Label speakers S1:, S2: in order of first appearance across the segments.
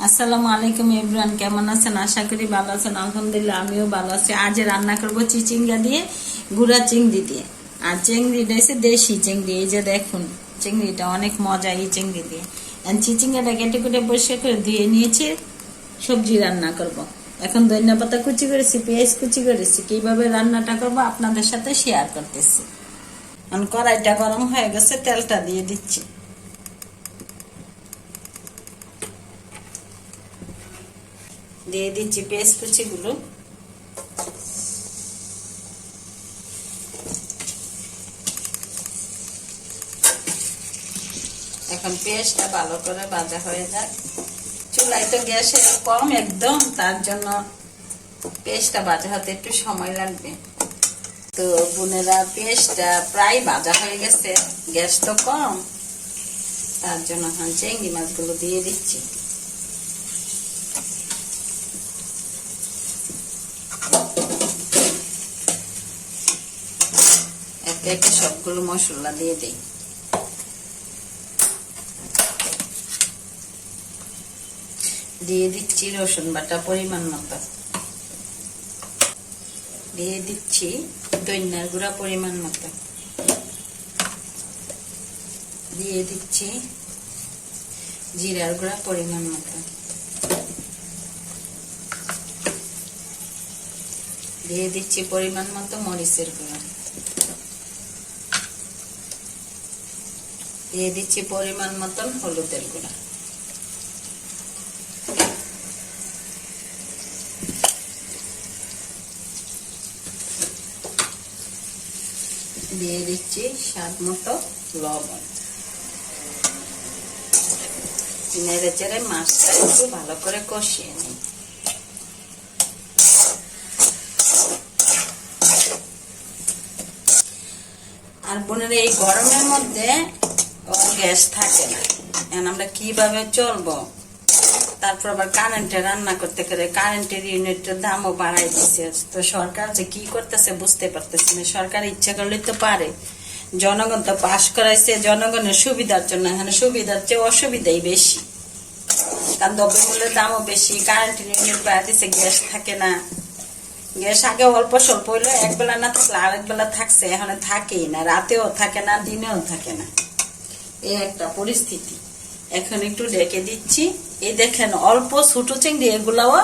S1: আসসালামু আলাইকুম এভরিওয়ান, কেমন আছেন? আশা করি ভালো আছেন। আলহামদুলিল্লাহ আমিও ভালো আছি। আজ রান্না করব চিচিঙ্গা দিয়ে, গুঁড়া চিংড়ি দিয়ে। আর চিংড়িটা হচ্ছে দেশি চিংড়ি। এই যে দেখুন, চিংড়িটা অনেক মজা এই চিংড়ি দিয়ে। চিচিঙ্গাটা কেটে কেটে পরিষ্কার করে ধুয়ে নিয়েছি, সবজি রান্না করব। এখন ধনিয়া পাতা কুচি করেছি, পেঁয়াজ কুচি করেছি। কিভাবে রান্নাটা করব আপনাদের সাথে শেয়ার করতেছি। এখন কড়াইটা গরম হয়ে গেছে, তেলটা দিয়ে দিচ্ছি। দিয়ে দিচ্ছি পেঁয়াজ কুচিগুলো। এখন পেঁয়াজটা ভালো করে ভাজা হয়ে যায়। চুলায় তো গ্যাসে কম একদম, তার জন্য পেঁয়াজটা ভাজা হতে একটু সময় লাগবে। তো বোনেরা, পেঁয়াজটা প্রায় ভাজা হয়ে গেছে, গ্যাস তো কম, তার জন্য এখন চিংড়ি মাছগুলো দিয়ে দিচ্ছি। একে একে সবগুলো মশলা দিয়ে দিই। দিয়ে দিচ্ছি রসুন বাটা পরিমাণ মতো। দিয়ে দিচ্ছি ধনিয়ার গুঁড়া পরিমাণ মতো। দিয়ে দিচ্ছি জিরার গুঁড়া পরিমাণ মতো। দিয়ে দিচ্ছি পরিমাণ মতো মরিচের গুঁড়া। দিয়ে দিচ্ছি পরিমাণ মতন হলুদের গুঁড়া। দিয়ে দিচ্ছি স্বাদ মতো লবণ। নেড়ে চেড়ে মাছটা একটু ভালো করে কষিয়ে নিই। আর বোনেরা, এই গরমের মধ্যে গ্যাস থাকে না, এখন আমরা কিভাবে চলবো? তারপর আবার কারেন্টে রান্না করতে করে কারেন্টের ইউনিটের দামও বাড়াই দিচ্ছে। তো সরকার যে কি করতেছে বুঝতে পারতেছি না। সরকার ইচ্ছা করলে তো পারে, জনগণ তো পাশ করাইছে জনগণের সুবিধার জন্য। এখানে সুবিধার চেয়ে অসুবিধাই বেশি, কারণ দ্রব্যমূল্যের দামও বেশি, কারেন্টের ইউনিট বাড়াই দিচ্ছে, গ্যাস থাকে না। গ্যাস আগে অল্প স্বল্প হইলে একবেলা না থাকলে আরেক বেলা থাকছে, এখন থাকেই না, রাতেও থাকে না, দিনেও থাকে না। এই একটা পরিস্থিতি। এখন একটু ঢেকে দিচ্ছি। এই দেখেন, অল্প ছোট চিংড়ি, এগুলাও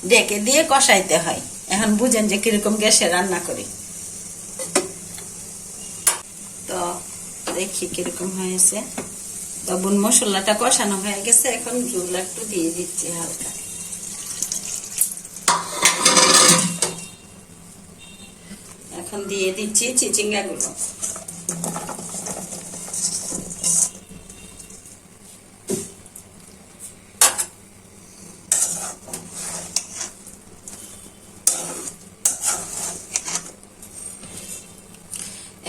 S1: ঢেকে দিয়ে কষাইতে হয়। এখন বুঝেন যে কিরকম গ্যাসে রান্না করি। তো দেখি কিরকম হয়েছে। তো বোন, মশলাটা কষানো হয়ে গেছে, এখন ঝোল একটু দিয়ে দিচ্ছি হালকা। এখন দিয়ে দিচ্ছি চিচিঙ্গা গুলো।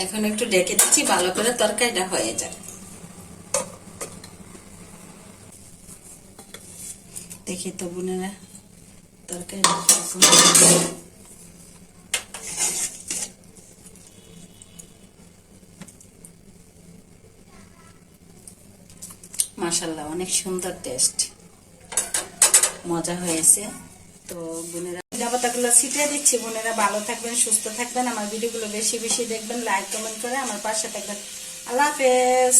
S1: এখন একটু ঢেকে দিচ্ছি, ভালো করে তরকারিটা হয়ে যায়। দেখি তো বোনেরা, তরকারি মাশাআল্লাহ, অনেক সুন্দর টেস্ট, মজা হয়েছে। তো বোনেরা, পাতাগুলো ছিটিয়ে দিচ্ছি। বোনেরা ভালো থাকবেন, সুস্থ থাকবেন, আমার ভিডিওগুলো বেশি বেশি দেখবেন, লাইক কমেন্ট করে আমার পাশে থাকবেন। আল্লাহ হাফেজ।